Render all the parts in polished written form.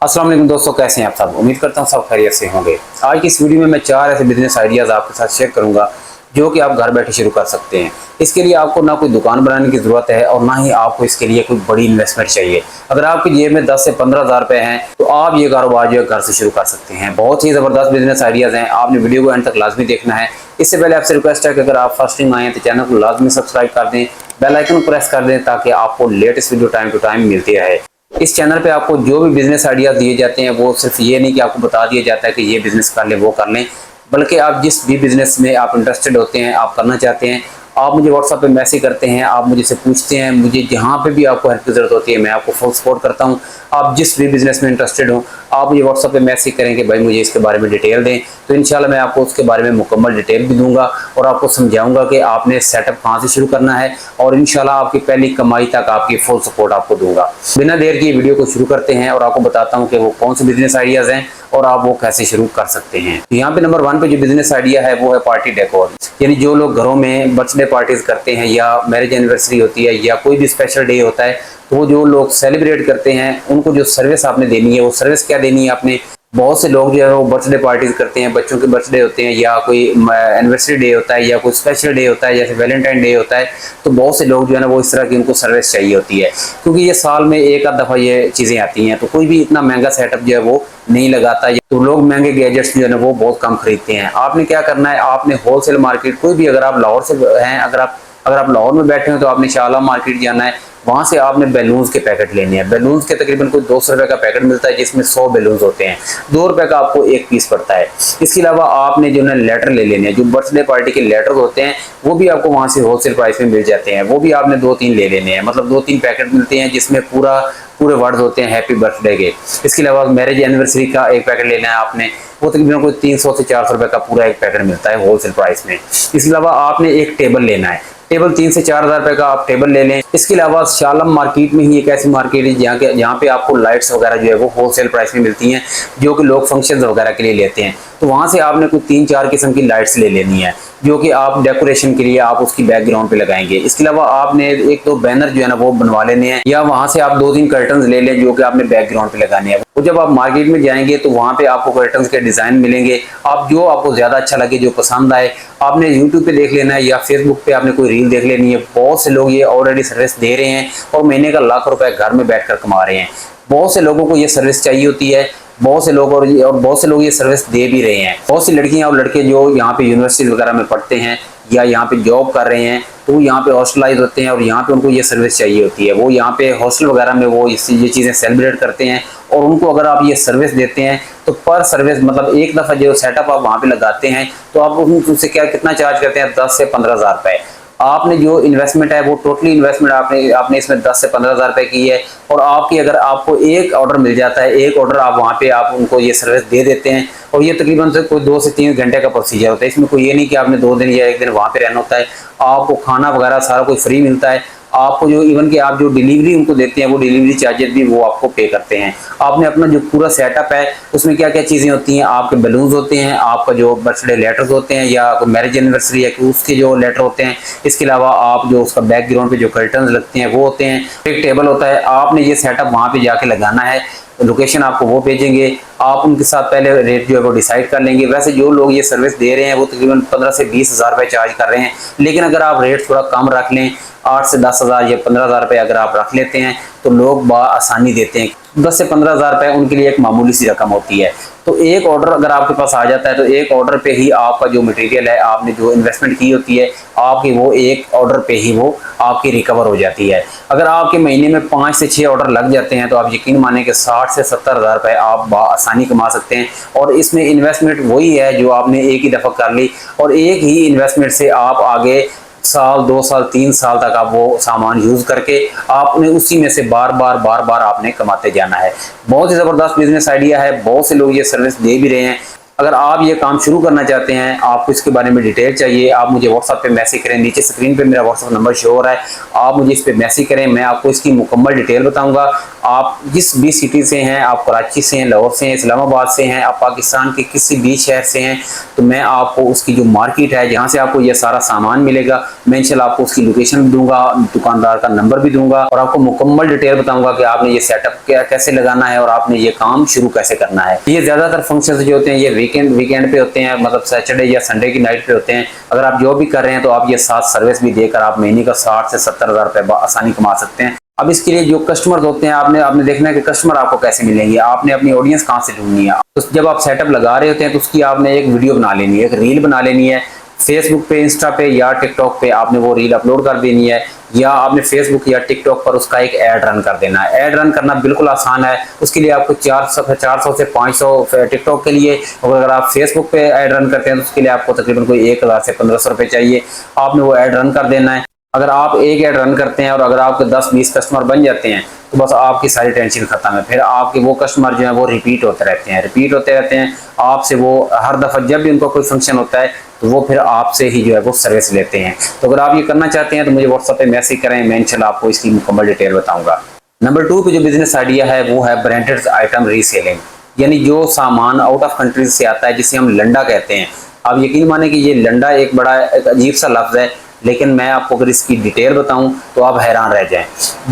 अस्सलाम वालेकुम दोस्तों, कैसे हैं आप सब। उम्मीद करता हूँ सब खैरियत से होंगे। आज की इस वीडियो में मैं 4 ऐसे बिजनेस आइडियाज़ आपके साथ शेयर करूंगा जो कि आप घर बैठे शुरू कर सकते हैं। इसके लिए आपको ना कोई दुकान बनाने की ज़रूरत है और ना ही आपको इसके लिए कोई बड़ी इन्वेस्टमेंट चाहिए। अगर आपकी जेब में 10 से 15 हज़ार रुपये हैं तो आप ये कारोबार जो है घर से शुरू कर सकते हैं। बहुत ही ज़बरदस्त बिजनेस आइडियाज़ हैं, आपने वीडियो को एंड तक लाजमी देखना है। इससे पहले आपसे रिक्वेस्ट है कि अगर आप फर्स्ट टाइम आए हैं तो चैनल को लाजमी सब्सक्राइब कर दें, बेल आइकन प्रेस कर दें ताकि आपको latest video time to time मिलती रहे। इस चैनल पे आपको जो भी बिजनेस आइडियाज दिए जाते हैं वो सिर्फ ये नहीं कि आपको बता दिया जाता है कि ये बिजनेस कर लें वो कर लें, बल्कि आप जिस भी बिजनेस में आप इंटरेस्टेड होते हैं, आप करना चाहते हैं, आप मुझे व्हाट्सएप पे मैसेज करते हैं, आप मुझे से पूछते हैं। मुझे जहाँ पे भी आपको हेल्प की ज़रूरत होती है मैं आपको फुल सपोर्ट करता हूँ। आप जिस भी बिजनेस में इंटरेस्टेड हो आप मुझे व्हाट्सएप पे मैसेज करें कि भाई मुझे इसके बारे में डिटेल दें, तो इंशाल्लाह मैं आपको उसके बारे में मुकम्मल डिटेल भी दूंगा और आपको समझाऊंगा कि आपने सेटअप कहाँ से शुरू करना है और इंशाल्लाह आपकी पहली कमाई तक आपकी फुल सपोर्ट आपको दूंगा। बिना देर की वीडियो को शुरू करते हैं और आपको बताता हूँ कि वो कौन से बिजनेस आइडियाज़ हैं और आप वो कैसे शुरू कर सकते हैं। तो यहाँ पे नंबर 1 पे जो बिजनेस आइडिया है वो है पार्टी डेकोर। यानी जो लोग घरों में बर्थडे पार्टीज करते हैं या मैरिज एनिवर्सरी होती है या कोई भी स्पेशल डे होता है, तो वो जो लोग सेलिब्रेट करते हैं उनको जो सर्विस आपने देनी है वो सर्विस क्या देनी है आपने। बहुत से लोग जो है वो बर्थडे पार्टीज करते हैं, बच्चों के बर्थडे होते हैं या कोई एनिवर्सरी डे होता है या कोई स्पेशल डे होता है जैसे वैलेंटाइन डे होता है, तो बहुत से लोग जो है ना वो इस तरह की उनको सर्विस चाहिए होती है क्योंकि ये साल में एक आध दफ़ा ये चीज़ें आती हैं। तो कोई भी इतना महंगा सेटअप जो है वो नहीं लगाता, तो लोग महंगे गैजेट्स जो है ना वो बहुत कम खरीदते हैं। आपने क्या करना है, आपने होलसेल मार्केट कोई भी, अगर आप लाहौर से हैं, अगर आप लाहौर में बैठे हो तो आपने शाहला मार्केट जाना है, वहां से आपने बैलून्स के पैकेट लेने हैं। बैलून्स के तकरीबन कोई 200 रुपए का पैकेट मिलता है जिसमें 100 बैलून्स होते हैं, 2 रुपए का आपको एक पीस पड़ता है। इसके अलावा आपने जो है लेटर ले लेने हैं, जो बर्थडे पार्टी के लेटर होते हैं वो भी आपको वहां से होलसेल प्राइस में मिल जाते हैं, वो भी आपने 2-3 ले लेने हैं। मतलब 2-3 पैकेट मिलते हैं जिसमें पूरे वर्ड्स होते हैं हैप्पी बर्थडे के। इसके अलावा मैरिज एनिवर्सरी का एक पैकेट लेना है आपने, वो तकरीबन कोई 300 से 400 रुपए का पूरा एक पैकेट मिलता है होलसेल प्राइस में। इसके अलावा आपने एक टेबल लेना है, टेबल 3 से 4 हज़ार रुपए का आप टेबल ले लें। इसके अलावा शालम मार्केट में ही एक ऐसी मार्केट है जहाँ पे आपको लाइट्स वगैरह जो है वो होलसेल प्राइस में मिलती हैं जो कि लोग फंक्शंस वगैरह के लिए लेते हैं। तो वहाँ से आपने कोई 3-4 किस्म की लाइट्स ले लेनी है जो कि आप डेकोरेशन के लिए आप उसकी बैकग्राउंड पे लगाएंगे। इसके अलावा आपने 1-2 बैनर जो है ना वो बनवा लेने हैं या वहाँ से आप 2-3 कर्टन्स ले लें जो कि आपने बैकग्राउंड पे लगाने हैं। तो जब आप मार्केट में जाएंगे तो वहाँ पे आपको कर्टन्स के डिज़ाइन मिलेंगे, आप जो आपको ज़्यादा अच्छा लगे, जो पसंद आए, आपने यूट्यूब पे देख लेना है या फेसबुक पे आपने कोई रील देख लेनी है। बहुत से लोग ये ऑलरेडी सर्विस दे रहे हैं और महीने का लाख रुपए घर में बैठकर कमा रहे हैं। बहुत से लोगों को ये सर्विस चाहिए होती है, बहुत से लोग और बहुत से लोग ये सर्विस दे भी रहे हैं। बहुत सी लड़कियां और लड़के जो यहाँ पे यूनिवर्सिटी वगैरह में पढ़ते हैं या यहाँ पे जॉब कर रहे हैं तो वो यहाँ पे हॉस्टलाइज होते हैं और यहाँ पे उनको ये सर्विस चाहिए होती है। वो यहाँ पे हॉस्टल वगैरह में वो ये चीज़ें सेलिब्रेट करते हैं और उनको अगर आप ये सर्विस देते हैं तो पर सर्विस मतलब एक दफ़ा जो सेटअप आप वहाँ पे लगाते हैं तो आप उनसे कितना चार्ज करते हैं, 10 से 15 हज़ार रुपये। आपने जो इन्वेस्टमेंट है वो टोटली इन्वेस्टमेंट आपने इसमें 10 से 15 हज़ार रुपये की है और आपकी अगर आपको एक ऑर्डर मिल जाता है, एक ऑर्डर आप वहाँ पे आप उनको ये सर्विस दे देते हैं और ये तकरीबन से कोई 2 से 3 घंटे का प्रोसीजर होता है। इसमें कोई ये नहीं कि आपने 2 दिन या 1 दिन वहाँ पे रहना होता है, आपको खाना वगैरह सारा कुछ फ्री मिलता है। आपको जो इवन कि आप जो डिलीवरी उनको देते हैं वो डिलीवरी चार्जेस भी वो आपको पे करते हैं। आपने अपना जो पूरा सेटअप है उसमें क्या क्या चीज़ें होती हैं, आपके बैलून्स होते हैं, आपका जो बर्थडे लेटर्स होते हैं या मैरिज एनिवर्सरी है कि उसके जो लेटर होते हैं। इसके अलावा आप जो उसका बैकग्राउंड पे जो कर्टन्स लगते हैं वो होते हैं, एक टेबल होता है। आपने ये सेटअप वहाँ पे जाके लगाना है, लोकेशन आपको वो भेजेंगे, आप उनके साथ पहले रेट जो है वो डिसाइड कर लेंगे। वैसे जो लोग ये सर्विस दे रहे हैं वो तकरीबन 15 से 20 हज़ार रुपये चार्ज कर रहे हैं, लेकिन अगर आप रेट थोड़ा कम रख लें, 8 से 10 हज़ार या 15 हज़ार रुपये अगर आप रख लेते हैं तो लोग बआसानी देते हैं। 10 से 15 हज़ार रुपये उनके लिए एक मामूली सी रकम होती है। तो एक ऑर्डर अगर आपके पास आ जाता है तो एक ऑर्डर पे ही आपका जो मटेरियल है, आपने जो इन्वेस्टमेंट की होती है आपकी, वो एक ऑर्डर पे ही वो आपकी रिकवर हो जाती है। अगर आपके महीने में 5 से 6 ऑर्डर लग जाते हैं तो आप यकीन माने कि 60 से 70 हज़ार रुपये आप बआसानी कमा सकते हैं। और इसमें इन्वेस्टमेंट वही है जो आपने एक ही दफ़ा कर ली और एक ही इन्वेस्टमेंट से आप आगे साल 2 साल 3 साल तक आप वो सामान यूज़ करके आपने उसी में से बार बार आपने कमाते जाना है। बहुत ही ज़बरदस्त बिजनेस आइडिया है, बहुत से लोग ये सर्विस दे भी रहे हैं। अगर आप ये काम शुरू करना चाहते हैं, आपको इसके बारे में डिटेल चाहिए, आप मुझे व्हाट्सएप पे मैसेज करें। नीचे स्क्रीन पे मेरा व्हाट्सएप नंबर शो हो रहा है, आप मुझे इस पे मैसेज करें, मैं आपको इसकी मुकम्मल डिटेल बताऊंगा। आप जिस भी सिटी से हैं, आप कराची से हैं, लाहौर से हैं, इस्लामाबाद से हैं, आप पाकिस्तान के किसी भी शहर से हैं, तो मैं आपको उसकी जो मार्केट है जहाँ से आपको ये सारा सामान मिलेगा, मैं इंशाल्लाह आपको उसकी लोकेशन भी दूंगा, दुकानदार का नंबर भी दूंगा और आपको मुकम्मल डिटेल बताऊंगा कि आपने ये सेटअप कैसे लगाना है और आपने ये काम शुरू कैसे करना है। ये ज़्यादातर फंक्शन जो होते हैं ये वीकेंड पे होते हैं, मतलब सैटरडे या संडे की नाइट पे होते हैं। अगर आप जॉब भी कर रहे हैं तो आप ये साथ सर्विस भी देकर आप महीने का 60 से 70 हज़ार रुपये आसानी कमा सकते हैं। अब इसके लिए जो कस्टमर होते हैं, आपने देखना है कि कस्टमर आपको कैसे मिलेंगे, आपने अपनी ऑडियंस कहाँ से ढूंढनी है। तो जब आप सेटअप लगा रहे होते हैं तो उसकी आपने एक वीडियो बना लेनी है, एक रील बना लेनी है। फेसबुक पे, इंस्टा पे या टिकटॉक पे आपने वो रील अपलोड कर देनी है, या आपने फेसबुक या टिकटॉक पर उसका एक ऐड रन कर देना है। ऐड रन करना बिल्कुल आसान है। उसके लिए आपको 400 से 500 टिकटॉक के लिए, और अगर आप फेसबुक पे ऐड रन करते हैं तो उसके लिए आपको तकरीबन कोई 1000 से 1500 रुपये चाहिए। आपने वो ऐड रन कर देना है। अगर आप एक ऐड रन करते हैं और अगर आपके 10-20 कस्टमर बन जाते हैं तो बस आपकी सारी टेंशन खत्म है। फिर आपके वो कस्टमर जो है वो रिपीट होते रहते हैं आपसे। वो हर दफ़ा जब भी उनका कोई फंक्शन होता है तो वो फिर आपसे ही जो है वो सर्विस लेते हैं। तो अगर आप ये करना चाहते हैं तो मुझे व्हाट्सएप पे मैसेज करें, मैं इंशाल्लाह आपको इसकी मुकम्मल डिटेल बताऊंगा। नंबर 2 पे जो बिजनेस आइडिया है वो है ब्रांडेड आइटम रीसेलिंग, यानी जो सामान आउट ऑफ कंट्रीज से आता है जिसे हम लंडा कहते हैं। आप यकीन माने कि ये लंडा एक बड़ा अजीब सा लफ्ज़ है, लेकिन मैं आपको अगर इसकी डिटेल बताऊं तो आप हैरान रह जाएं।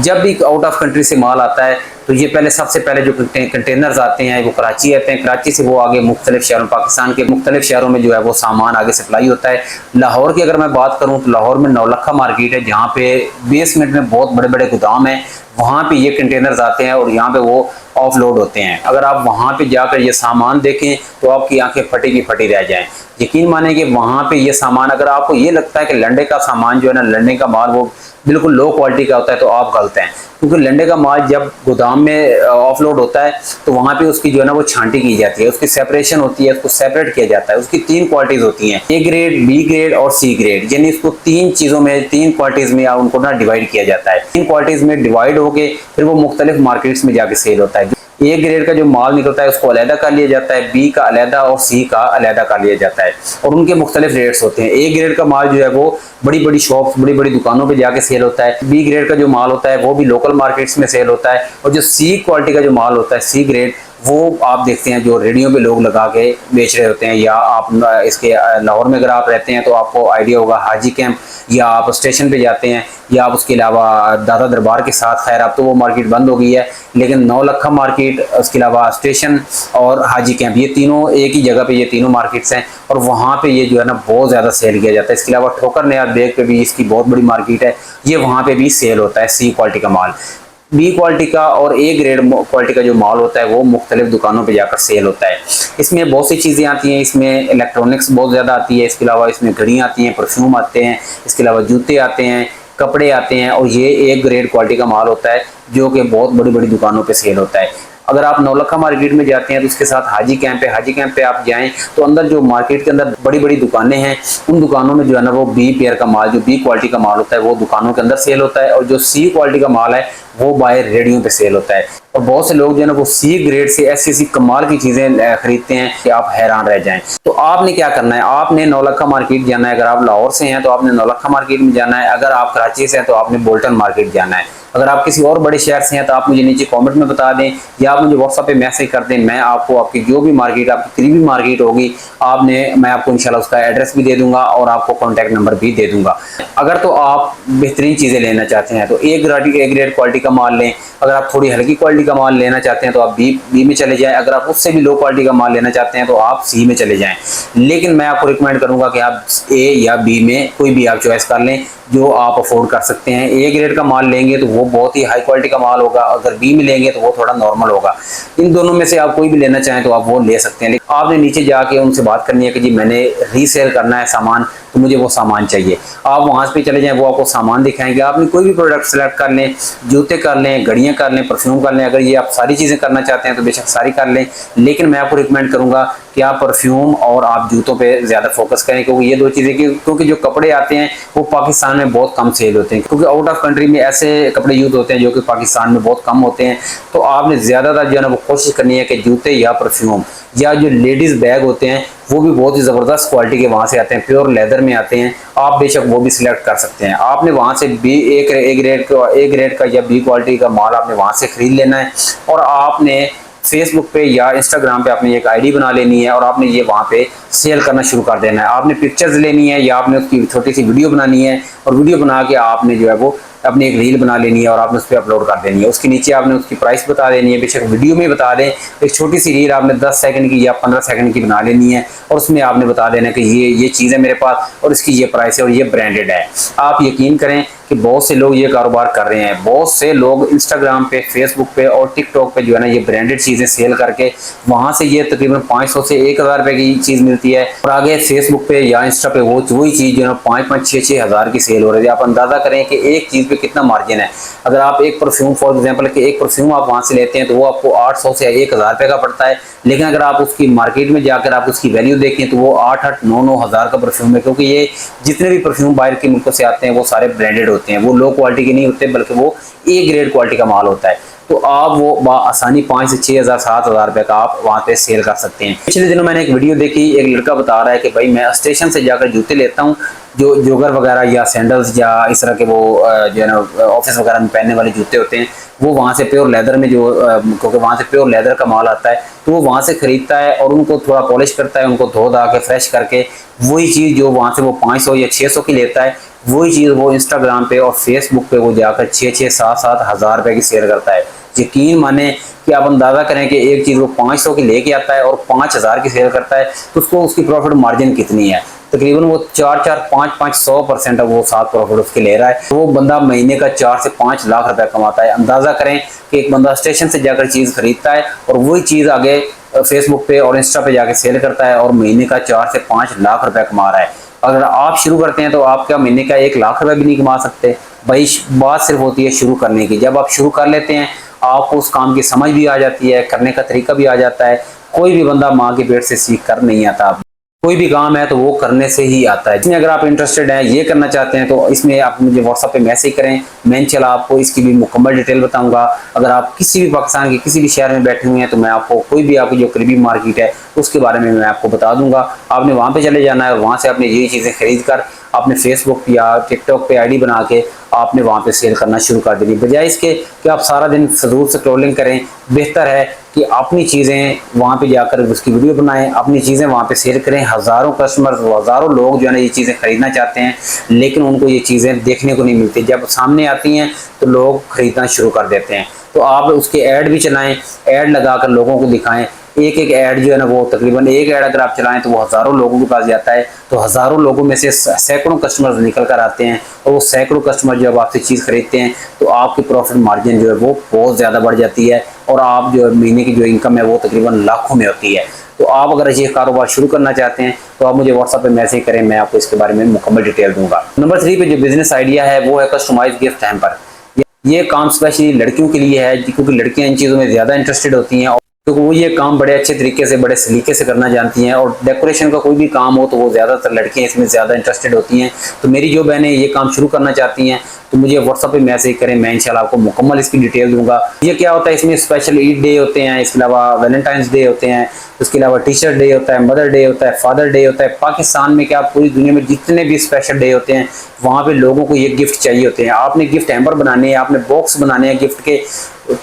जब भी आउट ऑफ कंट्री से माल आता है तो ये सबसे पहले जो कंटेनर्स आते हैं वो कराची आते हैं। कराची से वो आगे मुख्तलिफ शहरों, पाकिस्तान के मुख्तलिफ शहरों में जो है वो सामान आगे सप्लाई होता है। लाहौर की अगर मैं बात करूं तो लाहौर में नौलखा मार्केट है, जहाँ पे बेसमेंट में बहुत बड़े बड़े गोदाम हैं। वहाँ पे ये कंटेनर्स आते हैं और यहाँ पे वो ऑफलोड होते हैं। अगर आप वहाँ पे जाकर ये सामान देखें तो आपकी आंखें फटी की फटी रह जाएं। यकीन माने कि वहाँ पे ये सामान, अगर आपको ये लगता है कि लंडे का सामान जो है ना, लंडे का माल वो बिल्कुल लो क्वालिटी का होता है, तो आप गलत हैं। क्योंकि लंडे का माल जब गोदाम में ऑफलोड होता है तो वहाँ पे उसकी जो है ना वो छांटी की जाती है, उसकी सेपरेशन होती है, उसको सेपरेट किया जाता है। उसकी 3 क्वालिटीज होती हैं, ए ग्रेड, बी ग्रेड और सी ग्रेड, यानी इसको 3 चीज़ों में, 3 क्वालिटीज में उनको ना डिवाइड किया जाता है। 3 क्वालिटीज में डिवाइड होके फिर वो मुख्तलिफ मार्केट्स में जाके सेल होता है। ए ग्रेड का जो माल निकलता है उसको अलहदा कर लिया जाता है, बी का अलहदा और सी का अलहदा कर लिया जाता है, और उनके मुख्तलिफ रेट्स होते हैं। ए ग्रेड का माल जो है वो बड़ी बड़ी शॉप्स, बड़ी बड़ी दुकानों पे जाके सेल होता है। बी ग्रेड का जो माल होता है वो भी लोकल मार्केट्स में सेल होता है। और जो सी क्वालिटी का जो माल होता है, सी ग्रेड, वो आप देखते हैं जो रेडियो पे लोग लगा के बेच रहे होते हैं। या आप इसके लाहौर में अगर आप रहते हैं तो आपको आइडिया होगा हाजी कैंप, या आप स्टेशन पे जाते हैं, या आप उसके अलावा दादा दरबार के साथ, खैर अब तो वो मार्केट बंद हो गई है, लेकिन नौलखा मार्केट, उसके अलावा स्टेशन और हाजी कैंप, ये तीनों एक ही जगह पे, ये तीनों मार्केट्स हैं और वहाँ पे ये जो है ना बहुत ज़्यादा सेल किया जाता है। इसके अलावा ठोकर नया बेग पे भी इसकी बहुत बड़ी मार्केट है, ये वहाँ पे भी सेल होता है सी क्वालिटी का माल। बी क्वालिटी का और ए ग्रेड क्वालिटी का जो माल होता है वो मुख्तलिफ दुकानों पे जाकर सेल होता है। इसमें बहुत सी चीज़ें आती हैं, इसमें इलेक्ट्रॉनिक्स बहुत ज़्यादा आती है, इसके अलावा इसमें घड़ियाँ आती हैं, परफ्यूम आते हैं, इसके अलावा जूते आते हैं, कपड़े आते हैं, और ये ए ग्रेड क्वालिटी का माल होता है जो कि बहुत बड़ी बड़ी दुकानों पे सेल होता है। अगर आप नौलखा मार्केट में जाते हैं तो उसके साथ हाजी कैंप पे आप जाएं तो अंदर जो मार्केट के अंदर बड़ी बड़ी दुकानें हैं, उन दुकानों में जो है ना वो बी पेयर का माल, जो बी क्वालिटी का माल होता है वो दुकानों के अंदर सेल होता है, और जो सी क्वालिटी का माल है वो बाहर रेडियो पे सेल होता है। और बहुत से लोग जो है ना वो सी ग्रेड से ऐसी कमाल की चीज़ें खरीदते हैं कि आप हैरान रह जाएं। तो आपने क्या करना है, आपने नौलखा मार्केट जाना है। अगर आप लाहौर से हैं तो आपने नौलखा मार्केट में जाना है। अगर आप कराची से हैं तो आपने बोल्टन मार्केट जाना है। अगर आप किसी और बड़े शहर से हैं तो आप मुझे नीचे कमेंट में बता दें, या आप मुझे व्हाट्सएप पे मैसेज कर दें। मैं आपको आपकी जो भी मार्केट, आपकी करीबी मार्केट होगी, मैं आपको इंशाल्लाह उसका एड्रेस भी दे दूंगा और आपको कॉन्टैक्ट नंबर भी दे दूंगा। अगर तो आप बेहतरीन चीज़ें लेना चाहते हैं तो ए ग्रेड क्वालिटी का माल लें। अगर आप थोड़ी हल्की क्वालिटी का माल लेना चाहते हैं तो आप बी में चले जाएं। अगर आप उससे भी लो क्वालिटी का माल लेना चाहते हैं तो आप सी में चले जाएं। लेकिन मैं आपको रिकमेंड करूंगा कि आप ए या बी में कोई भी आप चॉइस कर लें जो आप अफोर्ड कर सकते हैं। ए ग्रेड का माल लेंगे तो वो बहुत ही हाई क्वालिटी का माल होगा, अगर बी में लेंगे तो वो थोड़ा नॉर्मल होगा। इन दोनों में से आप कोई भी लेना चाहें तो आप वो ले सकते हैं। लेकिन आपने नीचे जाके उनसे बात करनी है कि जी मैंने रीसेल करना है सामान, तो मुझे वो सामान चाहिए। आप वहाँ पे चले जाएं, वो आपको सामान दिखाएंगे। आपने कोई भी प्रोडक्ट सेलेक्ट कर लें, जूते कर लें, घड़ियाँ कर लें, परफ्यूम कर लें। अगर ये आप सारी चीज़ें करना चाहते हैं तो बेशक सारी कर लें, लेकिन मैं आपको रिकमेंड करूँगा कि आप परफ्यूम और आप जूतों पे ज़्यादा फोकस करें, क्योंकि ये दो चीज़ें क्योंकि जो कपड़े आते हैं वो पाकिस्तान पाकिस्तान में बहुत कम सेल होते हैं, क्योंकि आउट ऑफ कंट्री में ऐसे कपड़े यूज होते हैं जो कि पाकिस्तान में बहुत कम होते हैं। तो आपने ज़्यादातर जो है ना वो कोशिश करनी है कि जूते या परफ्यूम या जो लेडीज़ बैग होते हैं वो भी बहुत ही ज़बरदस्त क्वालिटी के वहाँ से आते हैं, प्योर लेदर में आते हैं। आप बेशक वो भी सिलेक्ट कर सकते हैं। आपने वहाँ से ए ग्रेड का या बी क्वालिटी का माल आपने वहाँ से खरीद लेना है, और आपने फेसबुक पे या इंस्टाग्राम पे आपने एक आईडी बना लेनी है और आपने ये वहाँ पे सेल करना शुरू कर देना है। आपने पिक्चर्स लेनी है या आपने उसकी छोटी सी वीडियो बनानी है, और वीडियो बना के आपने जो है वो अपनी एक रील बना लेनी है और आपने उस पर अपलोड कर देनी है। उसके नीचे आपने उसकी प्राइस बता देनी है, बेशक वीडियो में बता दें। एक छोटी सी रील आपने 10 सेकंड की या 15 सेकंड की बना लेनी है, और उसमें आपने बता देना कि ये चीज़ है मेरे पास और इसकी ये प्राइस है और ये ब्रांडेड है। आप यकीन करें कि बहुत से लोग ये कारोबार कर रहे हैं। बहुत से लोग इंस्टाग्राम पे, फेसबुक पे और टिकटॉक पे जो है ना ये ब्रांडेड चीज़ें सेल करके वहाँ से ये तकरीबन 500 से 1000 रुपये की चीज़ मिलती है, और आगे फेसबुक पे या इंस्टा पे वही चीज़ जो है 5-5, 6-6 हज़ार की सेल हो रही है। आप अंदाज़ा करें कि एक चीज़ पे कितना मार्जिन है। अगर आप एक परफ्यूम, फॉर एग्जाम्पल कि एक परफ्यूम आप वहाँ से लेते हैं तो वो आपको 800 से 1000 रुपये का पड़ता है, लेकिन अगर आप उसकी मार्केट में जाकर आप उसकी वैल्यू देखें तो वो 8-8, 9-9 हज़ार का परफ्यूम है। क्योंकि ये जितने भी परफ्यूम बाहर के मुल्कों से आते हैं वो सारे ब्रांडेड होते हैं, वो लो क्वालिटी के नहीं होते बल्कि वो ए ग्रेड क्वालिटी का माल होता है। तो आप वो आसानी 5 से 6,000, 7,000 रुपये का आप वहाँ पे सेल कर सकते हैं। पिछले दिनों मैंने एक वीडियो देखी, एक लड़का बता रहा है कि भाई मैं स्टेशन से जाकर जूते लेता हूँ, जो जोगर वगैरह या सैंडल्स या इस तरह के वो जो है ना ऑफिस वगैरह में पहनने वाले जूते होते हैं, वो वहाँ से प्योर लेदर में क्योंकि वहाँ से प्योर लेदर का माल आता है, तो वो वहाँ से खरीदता है और उनको थोड़ा पॉलिश करता है, उनको धो धा के फ्रेश करके वही चीज़ जो वहाँ से वो 500 या 600 की लेता है, वही चीज़ वो इंस्टाग्राम पे और फेसबुक पे वो जाकर 6-6, 7-7 हज़ार रुपये की सेल करता है। यकीन माने कि आप अंदाज़ा करें कि एक चीज़ वो 500 की लेके आता है और 5000 की सेल करता है, तो उसको उसकी प्रॉफिट मार्जिन कितनी है? तकरीबन वो 4-4, 5-5, 100% वो 7 प्रॉफिट उसके ले रहा है। तो वो बंदा महीने का 4 से 5 लाख रुपए कमाता है। अंदाज़ा करें कि एक बंदा स्टेशन से जाकर चीज़ खरीदता है और वही चीज़ आगे फेसबुक पे और इंस्टा पे जाके सेल करता है और महीने का 4 से 5 लाख रुपए कमा रहा है। अगर आप शुरू करते हैं तो आप क्या महीने का 1 लाख रुपए भी नहीं कमा सकते? भाई बात सिर्फ होती है शुरू करने की। जब आप शुरू कर लेते हैं आपको उस काम की समझ भी आ जाती है, करने का तरीका भी आ जाता है। कोई भी बंदा माँ के पेट से सीख कर नहीं आता, कोई भी काम है तो वो करने से ही आता है। इसमें अगर आप इंटरेस्टेड हैं, ये करना चाहते हैं, तो इसमें आप मुझे व्हाट्सएप पे मैसेज करें। मैं इंशाल्लाह आपको इसकी भी मुकम्मल डिटेल बताऊंगा। अगर आप किसी भी पाकिस्तान के किसी भी शहर में बैठे हुए हैं तो मैं आपको कोई भी आपकी जो करीबी मार्केट है उसके बारे में मैं आपको बता दूंगा। आपने वहाँ पे चले जाना है और वहाँ से आपने यही चीज़ें खरीद कर आपने फेसबुक या टिकटॉक पे आईडी बना के आपने वहाँ पे सेल करना शुरू कर देनी, बजाय इसके कि आप सारा दिन फजूल स्क्रॉलिंग करें। बेहतर है कि अपनी चीज़ें वहाँ पे जाकर उसकी वीडियो बनाएं, अपनी चीज़ें वहाँ पे शेयर करें। हज़ारों कस्टमर्स, हज़ारों लोग जो है ना ये चीज़ें खरीदना चाहते हैं, लेकिन उनको ये चीज़ें देखने को नहीं मिलती। जब सामने आती हैं तो लोग खरीदना शुरू कर देते हैं। तो आप उसके ऐड भी चलाएं, ऐड लगाकर लोगों को दिखाएं। एक एक ऐड जो है ना वो तकरीबन एक ऐड अगर आप चलाएं तो वो हज़ारों लोगों के पास जाता है, तो हज़ारों लोगों में से सैकड़ों कस्टमर्स निकल कर आते हैं, और वो सैकड़ों कस्टमर जब आपसे चीज़ खरीदते हैं तो आपकी प्रॉफिट मार्जिन जो है वो बहुत ज़्यादा बढ़ जाती है, और आप जो महीने की जो इनकम है वो तकरीबन लाखों में होती है। तो आप अगर ये कारोबार शुरू करना चाहते हैं तो आप मुझे व्हाट्सएप पे मैसेज करें, मैं आपको इसके बारे में मुकम्मल डिटेल दूंगा। नंबर 3 पे जो बिजनेस आइडिया है वो है कस्टमाइज गिफ्ट हैम्पर। ये काम स्पेशली लड़कियों के लिए है, क्योंकि लड़कियां इन चीज़ों में ज़्यादा इंटरेस्टेड होती हैं, क्योंकि वो ये काम बड़े अच्छे तरीके से, बड़े सलीके से करना जानती हैं। और डेकोरेशन का कोई भी काम हो तो वो ज़्यादातर लड़कियां इसमें ज़्यादा इंटरेस्टेड होती हैं। तो मेरी जो बहनें ये काम शुरू करना चाहती हैं तो मुझे व्हाट्सएप पे मैसेज करें, मैं इंशाल्लाह आपको मुकम्मल इसकी डिटेल दूंगा। ये क्या होता है, इसमें स्पेशल ईद डे होते हैं, इसके अलावा वैलेंटाइंस डे होते हैं, उसके अलावा टीचर डे होता है, मदर डे होता है, फादर डे होता है। पाकिस्तान में क्या पूरी दुनिया में जितने भी स्पेशल डे होते हैं वहाँ पे लोगों को ये गिफ्ट चाहिए होते हैं। आपने गिफ्ट हैम्पर बनाने हैं, आपने बॉक्स बनाने हैं गिफ्ट के।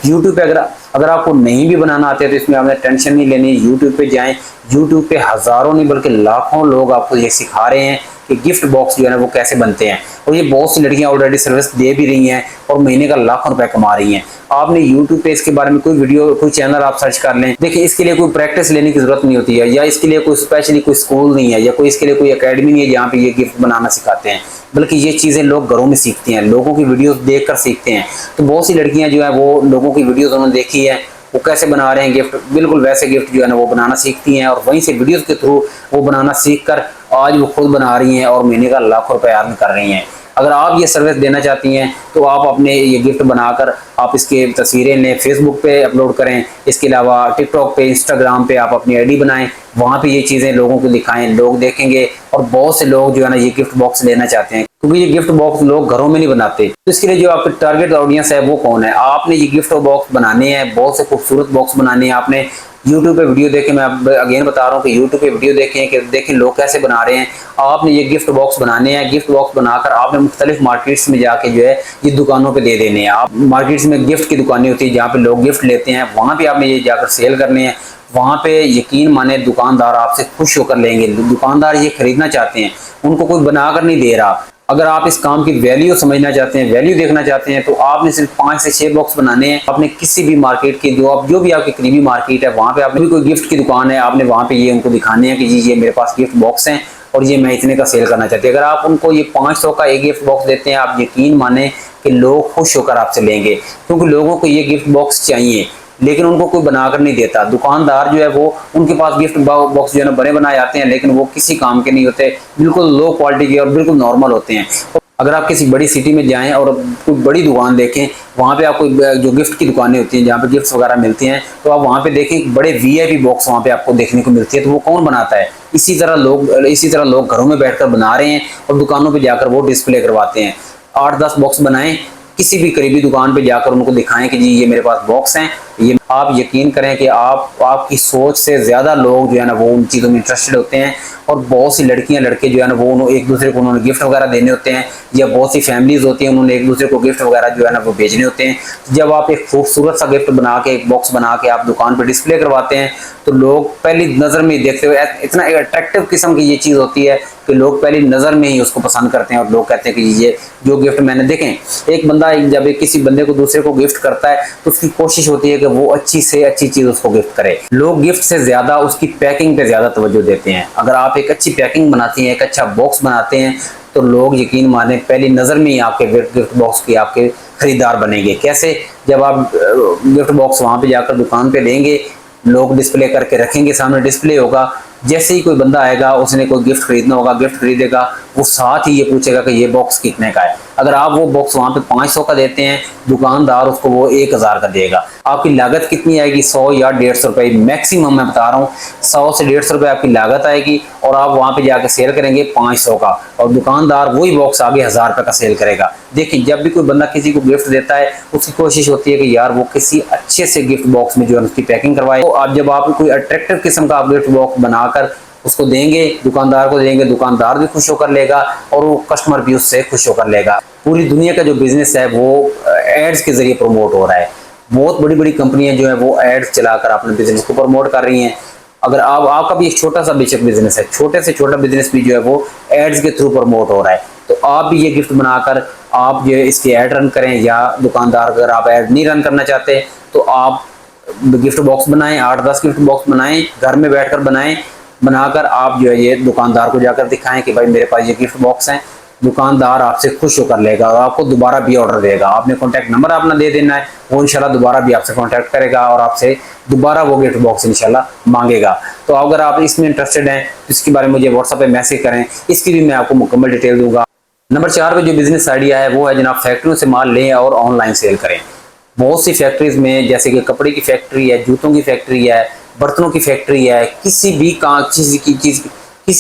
यूट्यूब पे अगर आपको नहीं भी बनाना आते तो इसमें आपने टेंशन नहीं लेनी। यूट्यूब पे जाएं, यूट्यूब पे हज़ारों नहीं बल्कि लाखों लोग आपको ये सिखा रहे हैं कि गिफ्ट बॉक्स जो है ना वो कैसे बनते हैं, और ये बहुत सी लड़कियां ऑलरेडी सर्विस दे भी रही हैं और महीने का लाखों रुपए कमा रही हैं। आपने यूट्यूब पे इसके बारे में कोई वीडियो, कोई चैनल आप सर्च कर लें। देखिए, इसके लिए कोई प्रैक्टिस लेने की जरूरत नहीं होती है, या इसके लिए कोई स्पेशली कोई स्कूल नहीं है, या कोई इसके लिए कोई एकेडमी नहीं है जहाँ पे ये गिफ्ट बनाना सिखाते हैं, बल्कि ये चीज़ें लोग घरों में सीखते हैं, लोगों की वीडियोस देखकर सीखते हैं। तो बहुत सी लड़कियां जो है वो लोगों की वीडियोस उन्होंने देखी है, वो कैसे बना रहे हैं गिफ्ट, बिल्कुल वैसे गिफ्ट जो है ना वो बनाना सीखती हैं, और वहीं से वीडियोस के थ्रू वो बनाना सीख कर आज वो खुद बना रही हैं और महीने का लाखों रुपए अर्न कर रही हैं। अगर आप ये सर्विस देना चाहती हैं तो आप अपने ये गिफ्ट बनाकर आप इसके तस्वीरें लें, फेसबुक पे अपलोड करें, इसके अलावा टिकटॉक पे, इंस्टाग्राम पे आप अपनी आईडी बनाएं, वहाँ पे ये चीज़ें लोगों को दिखाएं, लोग देखेंगे, और बहुत से लोग जो है ना ये गिफ्ट बॉक्स लेना चाहते हैं। क्योंकि ये गिफ्ट बॉक्स लोग घरों में नहीं बनाते। तो इसके लिए जो आपके टारगेट ऑडियंस है वो कौन है, आपने ये गिफ्ट बॉक्स बनाने हैं, बहुत से खूबसूरत बॉक्स बनाने हैं। आपने यूट्यूब पे वीडियो देखे, मैं अगेन बता रहा हूँ कि यूट्यूब पे वीडियो देखें कि देखें लोग कैसे बना रहे हैं। आपने ये गिफ्ट बॉक्स बनाने हैं, गिफ्ट बॉक्स बनाकर आपने मुख्तलिफ मार्केट्स में जाके जो है ये दुकानों पे दे देने हैं। आप मार्केट्स में गिफ्ट की दुकानें होती है जहाँ पे लोग गिफ्ट लेते हैं, वहाँ पे आपने ये जाकर सेल करने हैं। वहाँ पे यकीन माने दुकानदार आपसे खुश होकर लेंगे। दुकानदार ये खरीदना चाहते हैं, उनको कोई बनाकर नहीं दे रहा। अगर आप इस काम की वैल्यू समझना चाहते हैं, वैल्यू देखना चाहते हैं, तो आपने सिर्फ 5 से 6 बॉक्स बनाने हैं। आपने किसी भी मार्केट की जो भी आपकी करीबी मार्केट है वहाँ पे आपने भी कोई गिफ्ट की दुकान है, आपने वहाँ पे ये उनको दिखाने हैं कि जी ये मेरे पास गिफ्ट बॉक्स हैं और ये मैं इतने का सेल करना चाहती हूँ। अगर आप उनको ये 500 का एक गिफ्ट बॉक्स देते हैं, आप यकीन माने कि लोग खुश होकर आपसे लेंगे, क्योंकि लोगों को ये गिफ्ट बॉक्स चाहिए, लेकिन उनको कोई बनाकर नहीं देता। दुकानदार जो है वो उनके पास गिफ्ट बॉक्स जो है ना बने बनाए आते हैं, लेकिन वो किसी काम के नहीं होते, बिल्कुल लो क्वालिटी के और बिल्कुल नॉर्मल होते हैं। अगर आप किसी बड़ी सिटी में जाएं और कोई बड़ी दुकान देखें, वहाँ पे आपको जो गिफ्ट की दुकानें होती हैं जहाँ पे गिफ्ट्स वगैरह मिलती हैं, तो आप वहाँ पे देखें बड़े वीआईपी बॉक्स वहाँ पे आपको देखने को मिलती है। तो वो कौन बनाता है? इसी तरह लोग घरों में बैठकर बना रहे हैं और दुकानों पे जाकर वो डिस्प्ले करवाते हैं। 8-10 बॉक्स बनाएं, किसी भी करीबी दुकान पे जाकर उनको दिखाएं कि जी ये मेरे पास बॉक्स हैं। ये आप यकीन करें कि आपकी सोच से ज़्यादा लोग जो है ना वो उन चीज़ों में इंटरेस्टेड होते हैं। और बहुत सी लड़कियां लड़के जो है ना वो एक दूसरे को उन्होंने गिफ्ट वगैरह देने होते हैं, या बहुत सी फैमिलीज होती हैं उन्होंने एक दूसरे को गिफ्ट वगैरह जो है ना वो भेजने होते हैं। जब आप एक खूबसूरत सा गिफ्ट बना के, एक बॉक्स बना के आप दुकान पर डिस्प्ले करवाते हैं, तो लोग पहली नज़र में देखते हुए, इतना अट्रैक्टिव किस्म की ये चीज़ होती है कि लोग पहली नज़र में ही उसको पसंद करते हैं। और लोग कहते हैं कि ये जो गिफ्ट मैंने देखें, एक बंदा जब किसी बंदे को दूसरे को गिफ्ट करता है तो उसकी कोशिश होती है कि वो अच्छी से अच्छी चीज़ उसको गिफ्ट करे। लोग गिफ्ट से ज़्यादा उसकी पैकिंग पे ज़्यादा तवज्जो देते हैं। अगर आप एक अच्छी पैकिंग बनाती हैं, एक अच्छा बॉक्स बनाते हैं, तो लोग यकीन माने पहली नज़र में ही आपके गिफ्ट बॉक्स के आपके खरीदार बनेंगे। कैसे? जब आप गिफ्ट बॉक्स वहाँ पे जाकर दुकान पे देंगे, लोग डिस्प्ले करके रखेंगे, सामने डिस्प्ले होगा, जैसे ही कोई बंदा आएगा, उसने कोई गिफ्ट खरीदना होगा, गिफ्ट खरीदेगा, वो साथ ही ये पूछेगा कि ये बॉक्स कितने का है। अगर आप वो बॉक्स वहाँ पे 500 का देते हैं, दुकानदार उसको वो 1000 का देगा। आपकी लागत कितनी आएगी? 100 या 150 रुपये मैक्सिमम, मैं बता रहा हूँ 100 से 150 रुपये आपकी लागत आएगी। और आप वहाँ पे जाके सेल करेंगे 500 का, और दुकानदार वही बॉक्स आगे 1000 रुपये का सेल करेगा। देखिए, जब भी कोई बंदा किसी को गिफ्ट देता है, उसकी कोशिश होती है कि यार वो किसी अच्छे से गिफ्ट बॉक्स में जो है उसकी पैकिंग करवाए। तो आप जब आप कोई अट्रैक्टिव किस्म का गिफ्ट बॉक्स बनाकर उसको देंगे, दुकानदार को देंगे, दुकानदार भी खुश होकर लेगा और वो कस्टमर भी उससे खुश होकर लेगा। पूरी दुनिया का जो बिजनेस है वो एड्स के जरिए प्रमोट हो रहा है। बहुत बड़ी बड़ी कंपनियां जो है वो एड्स चलाकर अपने बिजनेस को प्रमोट कर रही हैं। अगर आपका भी एक छोटा सा बेशक बिजनेस है, छोटे से छोटा बिजनेस भी जो है वो एड्स के थ्रू प्रमोट हो रहा है, तो आप भी ये गिफ्ट बनाकर आप जो है इसकी एड रन करें। या दुकानदार अगर आप एड नहीं रन करना चाहते तो आप गिफ्ट बॉक्स बनाएं, 8-10 गिफ्ट बॉक्स बनाएं, घर में बैठकर बनाएं, बनाकर आप जो है ये दुकानदार को जाकर दिखाएं कि भाई मेरे पास ये गिफ्ट बॉक्स हैं। दुकानदार आपसे खुश होकर लेगा और आपको दोबारा भी ऑर्डर देगा। आपने कॉन्टैक्ट नंबर अपना दे देना है, वो इंशाल्लाह दोबारा भी आपसे कॉन्टैक्ट करेगा और आपसे दोबारा वो गिफ्ट बॉक्स इंशाल्लाह मांगेगा। तो अगर आप इसमें इंटरेस्टेड हैं तो इसके बारे में मुझे व्हाट्सएप पे मैसेज करें, इसकी भी मैं आपको मुकम्मल डिटेल दूंगा। नंबर 4 पे जो बिजनेस आइडिया है वो है जनाब फैक्ट्रियों से माल लें और ऑनलाइन सेल करें। बहुत सी फैक्ट्रीज में, जैसे कि कपड़े की फैक्ट्री है, जूतों की फैक्ट्री है, बर्तनों की फैक्ट्री है, किसी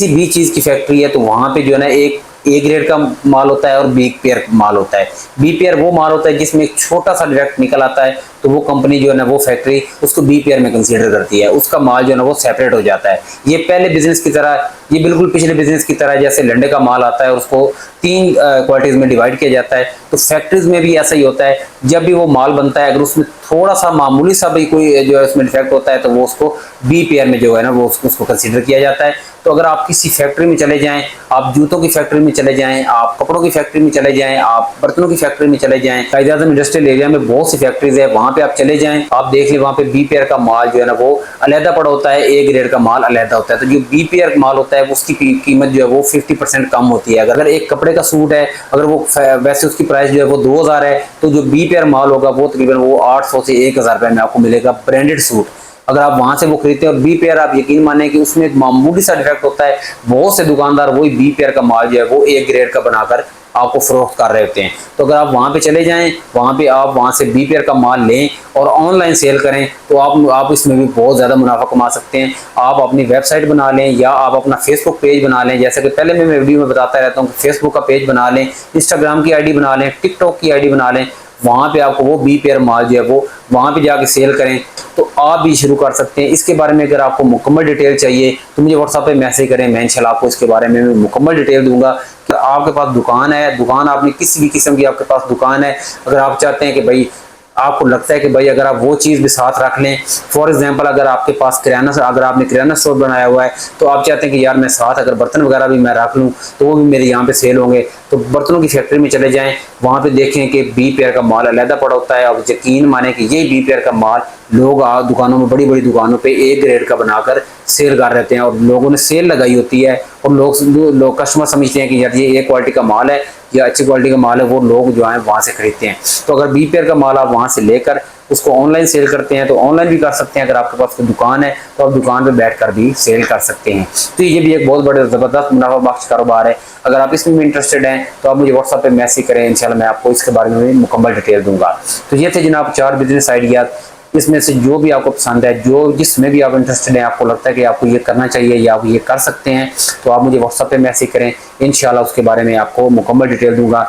भी चीज़ की फैक्ट्री है, तो वहाँ पे जो है ना एक ए ग्रेड का माल होता है और बी पेयर माल होता है। बी पेयर वो माल होता है जिसमें एक छोटा सा डिफेक्ट निकल आता है, तो वो कंपनी जो है ना वो फैक्ट्री उसको बी पेयर में कंसीडर करती है, उसका माल जो है ना वो सेपरेट हो जाता है। ये पहले बिजनेस की तरह, ये बिल्कुल पिछले बिजनेस की तरह, जैसे लंडे का माल आता है और उसको 3 क्वालिटीज में डिवाइड किया जाता है, तो फैक्ट्रीज में भी ऐसा ही होता है। जब भी वो माल बनता है, अगर उसमें थोड़ा सा मामूली सा भी कोई जो है उसमें डिफेक्ट होता है, तो वो उसको बी पेयर में जो है ना वो उसको कंसीडर किया जाता है। तो अगर आप किसी फैक्ट्री में चले जाएं, आप जूतों की फैक्ट्री में चले जाएं, आप कपड़ों की फैक्ट्री में चले जाएं, आप बर्तनों की फैक्ट्री में चले जाएं, कायद आज़म इंडस्ट्रियल एरिया में बहुत सी फैक्ट्रीज है, वहां पे आप चले जाएं, आप देख लें वहां पे बी पेयर का माल जो है ना वो अलहदा पड़ा होता है, ए ग्रेड का माल अलहदा होता है। तो जो बी पेयर माल होता है उसकी कीमत जो है वो 50% कम होती है। अगर एक कपड़े का सूट है, अगर वो वैसे उसकी प्राइस जो है वो 2000 है, तो जो बी पेयर माल होगा वो तकरीबन वो 800 से 1000 रुपये में आपको मिलेगा ब्रांडेड सूट। अगर आप वहां से वो खरीदते हैं, और बी पेयर आप यकीन माने कि उसमें एक मामूली सा डिफेक्ट होता है, बहुत से दुकानदार वही बी पेयर का माल जो है वो ए ग्रेड का बनाकर आपको फरोख्त कर रहे होते हैं। तो अगर आप वहाँ पे चले जाएं, वहाँ पे आप वहाँ से बी पेयर का माल लें और ऑनलाइन सेल करें तो आप इसमें भी बहुत ज़्यादा मुनाफा कमा सकते हैं। आप अपनी वेबसाइट बना लें या आप अपना फेसबुक पेज बना लें, जैसे कि पहले मैं वीडियो में बताता रहता हूँ कि फेसबुक का पेज बना लें, इंस्टाग्राम की आईडी बना लें, टिकटॉक की आईडी बना लें। वहाँ पे आपको वो बी पेयर माल जो है वो वहाँ पे जाके सेल करें तो आप भी शुरू कर सकते हैं। इसके बारे में अगर आपको मुकम्मल डिटेल चाहिए तो मुझे व्हाट्सएप पे मैसेज करें, मैं इंशाल्लाह आपको इसके बारे में मुकम्मल डिटेल दूंगा। कि आपके पास दुकान है, दुकान आपने किसी भी किस्म की आपके पास दुकान है, अगर आप चाहते हैं कि भाई आपको लगता है कि भाई अगर आप वो चीज़ भी साथ रख लें, फॉर एग्जांपल अगर आपके पास अगर आपने किराना स्टोर बनाया हुआ है तो आप चाहते हैं कि यार मैं साथ अगर बर्तन वगैरह भी मैं रख लूँ तो वो भी मेरे यहाँ पे सेल होंगे, तो बर्तनों की फैक्ट्री में चले जाएं, वहाँ पे देखें कि बी पेयर का माल अलहदा पड़ा होता है। आप यकीन माने कि ये बी पेयर का माल लोग दुकानों में, बड़ी बड़ी दुकानों पे एक ग्रेड का बनाकर सेल कर रहते हैं और लोगों ने सेल लगाई होती है और लोग कस्टमर समझते हैं कि यार ये एक क्वालिटी का माल है या अच्छी क्वालिटी का माल है, वो लोग जो है वहाँ से खरीदते हैं। तो अगर बी पेयर का माल आप वहाँ से लेकर उसको ऑनलाइन सेल करते हैं तो ऑनलाइन भी कर सकते हैं। अगर आपके पास कोई दुकान है तो आप दुकान पे बैठकर भी सेल कर सकते हैं। तो ये भी एक बहुत बड़े ज़बरदस्त मुनाफा बख्श कारोबार है। अगर आप इसमें भी इंटरेस्टेड हैं तो आप मुझे व्हाट्सएप पे मैसेज करें, इंशाल्लाह मैं आपको इसके बारे में मुकम्मल डिटेल दूंगा। तो ये थे जनाब 4 बिजनेस आइडिया। इसमें से जो भी आपको पसंद है, जिसमें भी आप इंटरेस्टेड हैं, आपको लगता है कि आपको ये करना चाहिए या आप ये कर सकते हैं, तो आप मुझे व्हाट्सएप पे मैसेज करें, इंशाल्लाह उसके बारे में आपको मुकम्मल डिटेल दूंगा।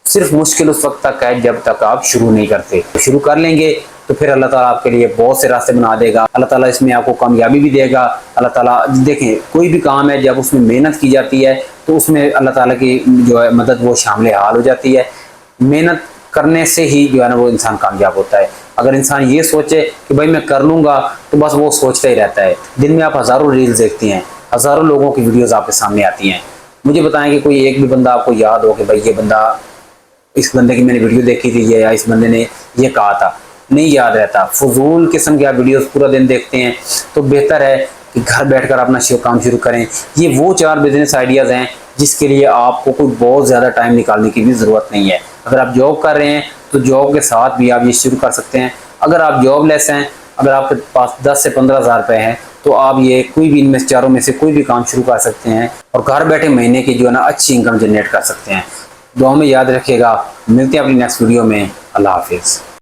सिर्फ मुश्किल उस वक्त तक है जब तक आप शुरू नहीं करते। शुरू कर लेंगे तो फिर अल्लाह ताला आपके लिए बहुत से रास्ते बना देगा। अल्लाह ताला इसमें आपको कामयाबी भी देगा। अल्लाह ताला देखें, कोई भी काम है जब उसमें मेहनत की जाती है तो उसमें अल्लाह ताला की जो है मदद वो शामिल हाल हो जाती है। मेहनत करने से ही जो है ना वो इंसान कामयाब होता है। अगर इंसान ये सोचे कि भाई मैं कर लूँगा तो बस वो सोचता ही रहता है। दिन में आप हज़ारों रील्स देखती हैं, हज़ारों लोगों की वीडियोज़ आपके सामने आती हैं। मुझे बताएं कि कोई एक भी बंदा आपको याद हो कि भाई ये बंदा, इस बंदे की मैंने वीडियो देखी थी या इस बंदे ने ये कहा था। नहीं याद रहता। फजूल किस्म के आप वीडियोस पूरा दिन देखते हैं, तो बेहतर है कि घर बैठकर अपना काम शुरू करें। ये वो 4 बिजनेस आइडियाज़ हैं जिसके लिए आपको कोई बहुत ज़्यादा टाइम निकालने की भी ज़रूरत नहीं है। अगर आप जॉब कर रहे हैं तो जॉब के साथ भी आप ये शुरू कर सकते हैं। अगर आप जॉबलेस हैं, अगर आपके पास 10 से 15 हज़ार रुपये हैं तो आप ये कोई भी इनमें चारों में से कोई भी काम शुरू कर सकते हैं और घर बैठे महीने की जो है ना अच्छी इनकम जनरेट कर सकते हैं। दुआ में याद रखिएगा। मिलते हैं अपनी नेक्स्ट वीडियो में। अल्लाह हाफिज़।